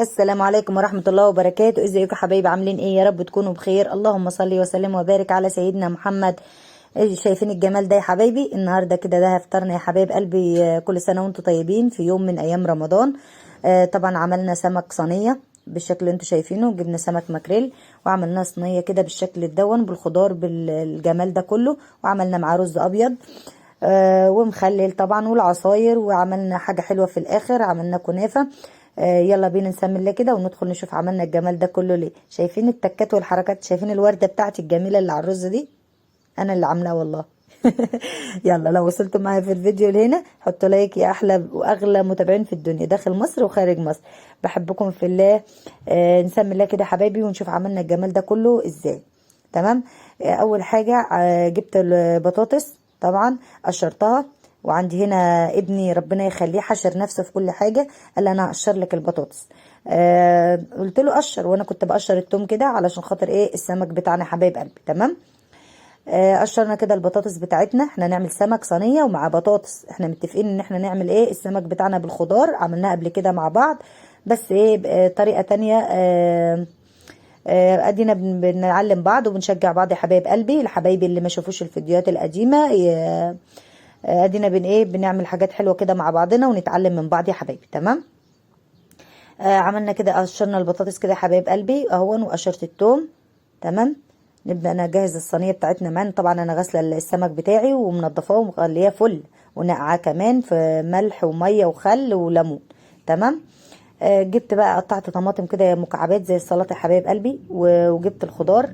السلام عليكم ورحمة الله وبركاته. ازيكم يا حبايبي؟ عاملين ايه؟ يا رب تكونوا بخير. اللهم صل وسلم وبارك على سيدنا محمد. شايفين الجمال ده يا حبايبي؟ النهارده كده ده هفطرنا يا حبايب قلبي. كل سنة وانتم طيبين في يوم من ايام رمضان. طبعا عملنا سمك صينية بالشكل اللي انتم شايفينه، جبنا سمك ماكريل وعملناه صينية كده بالشكل الدون بالخضار بالجمال ده كله، وعملنا معاه رز ابيض ومخلل طبعا والعصاير، وعملنا حاجة حلوة في الاخر، عملنا كنافة. يلا بينا نسمي الله كده وندخل نشوف عملنا الجمال ده كله ليه. شايفين التكات والحركات؟ شايفين الوردة بتاعتي الجميلة اللي على الرز دي؟ انا اللي عاملاها والله. يلا لو وصلتوا معايا في الفيديو لهنا حطوا لايك يا احلى واغلى متابعين في الدنيا داخل مصر وخارج مصر. بحبكم في الله. نسمي الله كده حبايبي ونشوف عملنا الجمال ده كله ازاي. تمام. اول حاجة جبت البطاطس طبعا قشرتها، وعندي هنا ابني ربنا يخليه حشر نفسه في كل حاجة، قال لي انا هقشر لك البطاطس. قلت له قشر، وانا كنت بقشر التوم كده علشان خاطر ايه السمك بتاعنا حبايب قلبي. تمام. قشرنا كده البطاطس بتاعتنا، احنا نعمل سمك صينيه ومع بطاطس، احنا متفقين ان احنا نعمل ايه السمك بتاعنا بالخضار، عملناه قبل كده مع بعض بس ايه طريقه تانية. ادينا بنعلم بعض وبنشجع بعض يا حبايب قلبي. لحبايبي اللي ما شافوش الفيديوهات القديمه ادينا بنعمل حاجات حلوه كده مع بعضنا ونتعلم من بعض يا حبايبي. تمام. عملنا كده، قشرنا البطاطس كده يا حبايب قلبي اهون، وقشرت التوم. تمام. نبدأ نجهز الصينية بتاعتنا معانا. طبعا انا غاسلة السمك بتاعي ومنضفاه ومخليه فل، ونقعاه كمان في ملح ومية وخل وليمون. تمام. جبت بقى قطعت طماطم كده مكعبات زي السلطة يا حبايب قلبي، وجبت الخضار.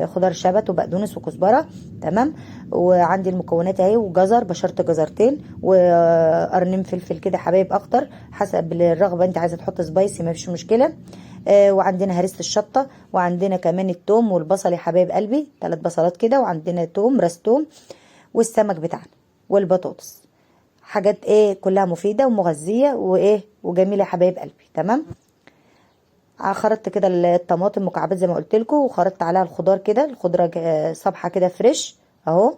خضار شبت وبقدونس وكزبرة. تمام. وعندي المكونات اهي، وجزر بشرت جزرتين، وقرنين فلفل كده حبايب اخضر حسب الرغبة، انت عايزة تحط سبايسي ما فيش مشكلة. وعندنا هريسة الشطة، وعندنا كمان التوم والبصل يا حبايب قلبي 3 بصلات كده، وعندنا توم راس توم، والسمك بتاعنا والبطاطس. حاجات ايه كلها مفيدة ومغذية وايه وجميلة يا حبايب قلبي. تمام. خرطت كده الطماطم مكعبات زي ما قلت لكم، وخرطت عليها الخضار كده، الخضرة صبحة كده فريش اهو.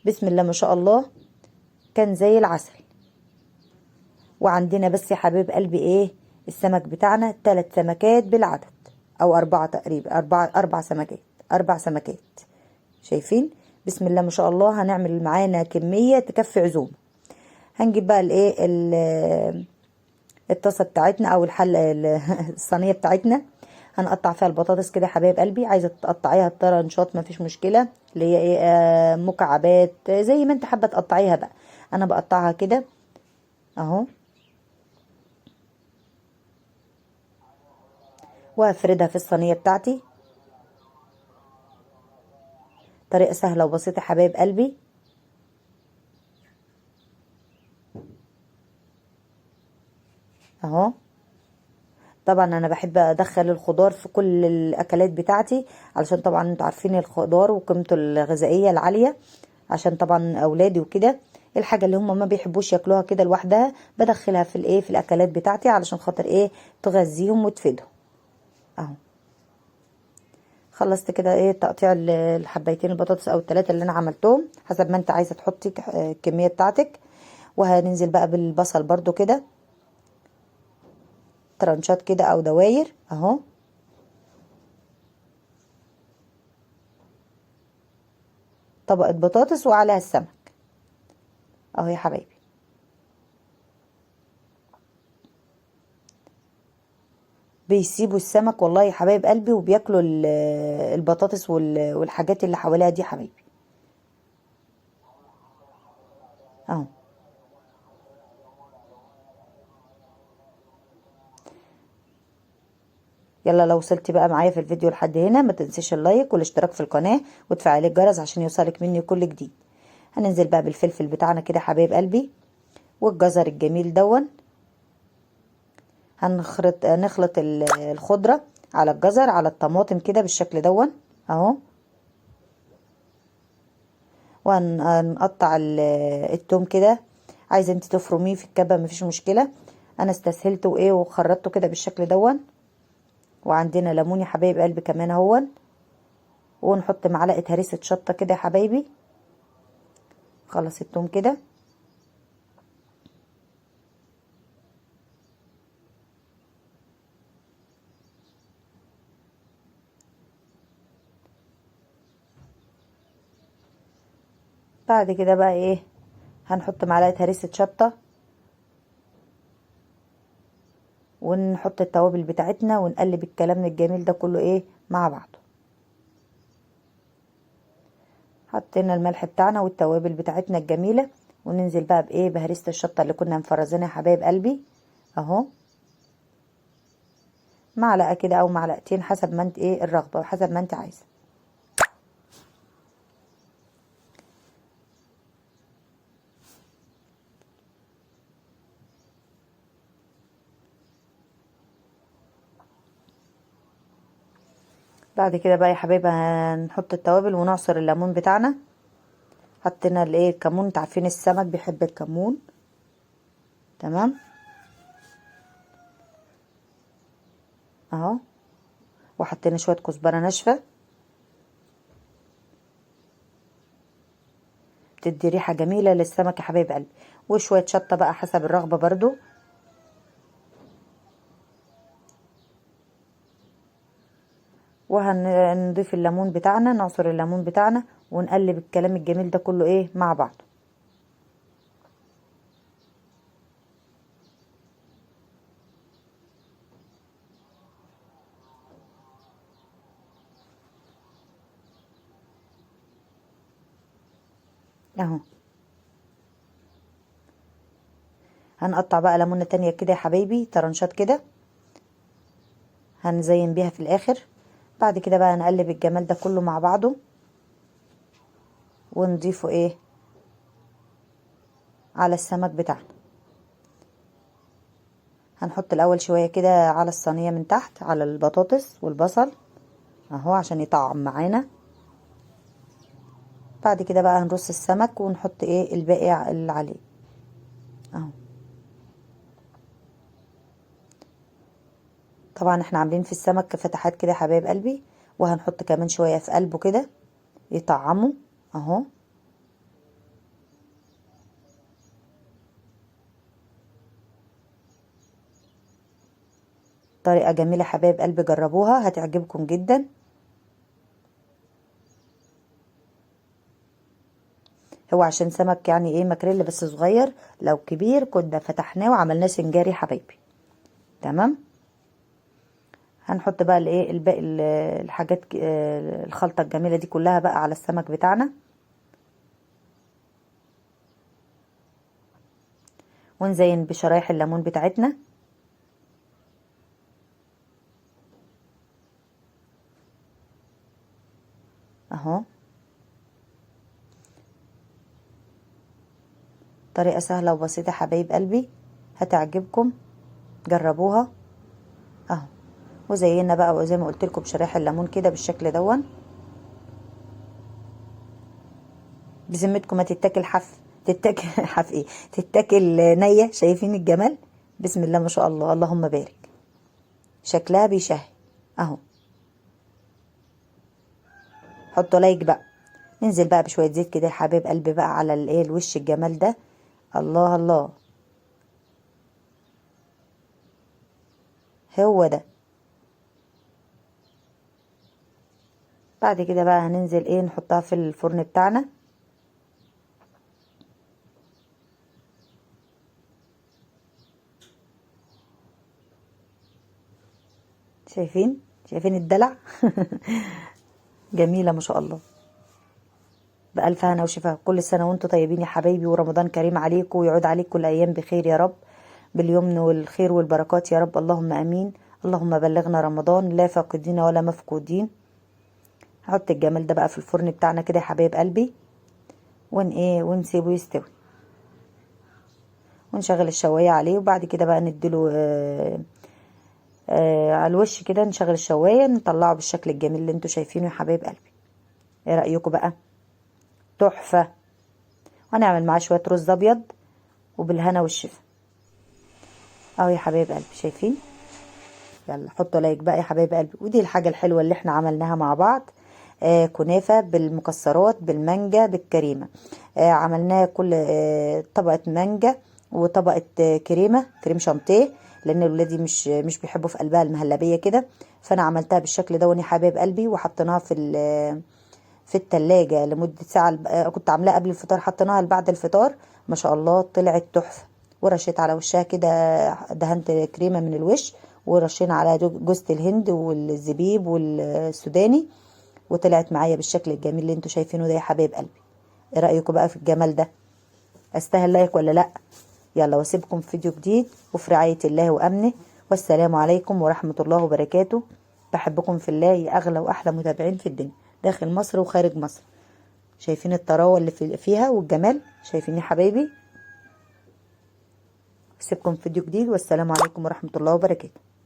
بسم الله ما شاء الله، كان زي العسل. وعندنا بس يا حبيب قلبي ايه السمك بتاعنا 3 سمكات بالعدد، او 4 تقريبا، 4 سمكات، 4 سمكات. شايفين؟ بسم الله ما شاء الله. هنعمل معانا كمية تكفي عزومة. هنجيب بقى الايه الطاسة بتاعتنا او الصينية بتاعتنا، هنقطع فيها البطاطس كده يا حبايب قلبي. عايزة تقطعيها طرنشات ما فيش مشكلة، اللي هي ايه مكعبات زي ما انت حابة تقطعيها بقى. انا بقطعها كده اهو، وهفردها في الصينية بتاعتي. طريقة سهلة وبسيطة يا حبايب قلبي اهو. طبعا انا بحب ادخل الخضار في كل الاكلات بتاعتي، علشان طبعا انتوا عارفين الخضار وقيمته الغذائية العالية، عشان طبعا اولادي وكده الحاجة اللي هم ما بيحبوش ياكلوها كده لوحدها بدخلها في الايه في الاكلات بتاعتي علشان خاطر ايه تغذيهم وتفيدهم اهو. خلصت كده ايه تقطيع الحبايتين البطاطس او ال3 اللي انا عملتهم حسب ما انت عايزة تحطي الكمية بتاعتك. وهننزل بقى بالبصل برضو كده ترانشات كده او دواير اهو. طبقة بطاطس وعليها السمك اهو يا حبايبي. بيسيبوا السمك والله يا حبايب قلبي، وبياكلوا البطاطس والحاجات اللي حواليها دي حبايبي اهو. يلا لو وصلتي بقى معايا في الفيديو لحد هنا ما تنسيش اللايك والاشتراك في القناة وتفعيلي الجرس عشان يوصلك مني كل جديد. هننزل بقى بالفلفل بتاعنا كده حبايب قلبي، والجزر الجميل دون. نخلط الخضرة على الجزر على الطماطم كده بالشكل دون اهو. وهنقطع التوم كده، عايزه انت تفرميه في الكبه مفيش مشكله، انا استسهلته وايه وخرطته كده بالشكل دون. وعندنا ليمون يا حبايب قلبي كمان اهون، ونحط معلقه هريسه شطه كده يا حبايبي. خلص التوم كده بعد كده بقى ايه، هنحط معلقه هريسه شطه، ونحط التوابل بتاعتنا، ونقلب الكلام الجميل ده كله ايه مع بعضه. حطينا الملح بتاعنا والتوابل بتاعتنا الجميله، وننزل بقى بايه، بهريسه الشطه اللي كنا مفرزينها يا حبايب قلبي اهو. معلقه كده او معلقتين حسب ما انت ايه الرغبه وحسب ما انت عايزه. بعد كده بقى يا حبايبي هنحط التوابل ونعصر الليمون بتاعنا. حطينا الايه الكمون، انتوا عارفين السمك بيحب الكمون. تمام اهو. وحطينا شويه كزبره ناشفه بتدي ريحه جميله للسمك يا حبايب قلبي، وشويه شطه بقى حسب الرغبه برضو. وهنضيف الليمون بتاعنا، نعصر الليمون بتاعنا ونقلب الكلام الجميل ده كله ايه مع بعض اهو. هنقطع بقى ليمونه تانية كده يا حبايبي، طرنشات كده، هنزين بيها في الاخر. بعد كده بقى هنقلب الجمال ده كله مع بعضه، ونضيفه ايه على السمك بتاعنا. هنحط الاول شويه كده على الصينيه من تحت على البطاطس والبصل اهو عشان يطعم معانا. بعد كده بقى هنرص السمك ونحط ايه الباقي اللي عليه اهو. طبعا احنا عاملين في السمك فتحات كده يا حبايب قلبي، وهنحط كمان شويه في قلبه كده يطعمه اهو. طريقه جميله يا حبايب قلبي، جربوها هتعجبكم جدا. هو عشان سمك يعني ايه ماكريل بس صغير، لو كبير كنا فتحناه وعملناه سنجاري حبايبي. تمام. هنحط بقى الايه الباقي الحاجات الخلطه الجميله دي كلها بقى على السمك بتاعنا، ونزين بشرايح الليمون بتاعتنا اهو. طريقه سهله وبسيطه حبايب قلبي هتعجبكم، جربوها اهو. وزينا بقى وزي ما قلت لكم بشرايح الليمون كده بالشكل دون. بذمتكم ما تتاكل حف، تتاكل حف ايه، تتاكل نيه. شايفين الجمال؟ بسم الله ما شاء الله اللهم بارك، شكلها بيشهي اهو. حطوا لايك بقى. ننزل بقى بشويه زيت كده يا حبايب قلبي بقى على الايه الوش الجمال ده. الله الله، هو ده. بعد كده بقى هننزل ايه نحطها في الفرن بتاعنا. شايفين الدلع جميلة ما شاء الله. بألف هنا وشفا، كل سنة وانتم طيبين يا حبايبي، ورمضان كريم عليكم ويعود عليكم الأيام بخير يا رب، باليمن والخير والبركات يا رب، اللهم أمين. اللهم بلغنا رمضان لا فاقدين ولا مفقودين. هحط الجمال ده بقى في الفرن بتاعنا كده يا حبايب قلبي، ونسيبه يستوي، ونشغل الشواية عليه. وبعد كده بقى نديله على الوش كده، نشغل الشواية نطلعه بالشكل الجميل اللي انتوا شايفينه يا حبايب قلبي. ايه رأيكم بقى؟ تحفة. وهنعمل معاه شوية رز ابيض وبالهنا والشفا اهو يا حبايب قلبي. شايفين؟ يلا حطوا لايك بقى يا حبايب قلبي. ودي الحاجة الحلوة اللي احنا عملناها مع بعض، كنافة بالمكسرات بالمانجا بالكريمة. عملناه كل طبقة مانجا وطبقة كريم شانتيه، لان ولادي مش بيحبوا في قلبها المهلبية كده، فانا عملتها بالشكل ده يا حبايب قلبي، وحطيناها في التلاجة لمدة ساعة. كنت عاملاها قبل الفطار، حطيناها لبعد الفطار، ما شاء الله طلعت تحفة. ورشيت على وشها كده، دهنت كريمة من الوش، ورشينا على جوزة الهند والزبيب والسوداني، وطلعت معايا بالشكل الجميل اللي انتوا شايفينه ده يا حبايب قلبي. ايه رأيكم بقى في الجمال ده؟ استاهل لايك ولا لا؟ يلا، واسيبكم في فيديو جديد وفي رعاية الله وامنه، والسلام عليكم ورحمة الله وبركاته. بحبكم في الله يا اغلى واحلى متابعين في الدنيا، داخل مصر وخارج مصر. شايفين الطراوة اللي فيها والجمال؟ شايفين يا حبايبي؟ اسيبكم في فيديو جديد، والسلام عليكم ورحمة الله وبركاته.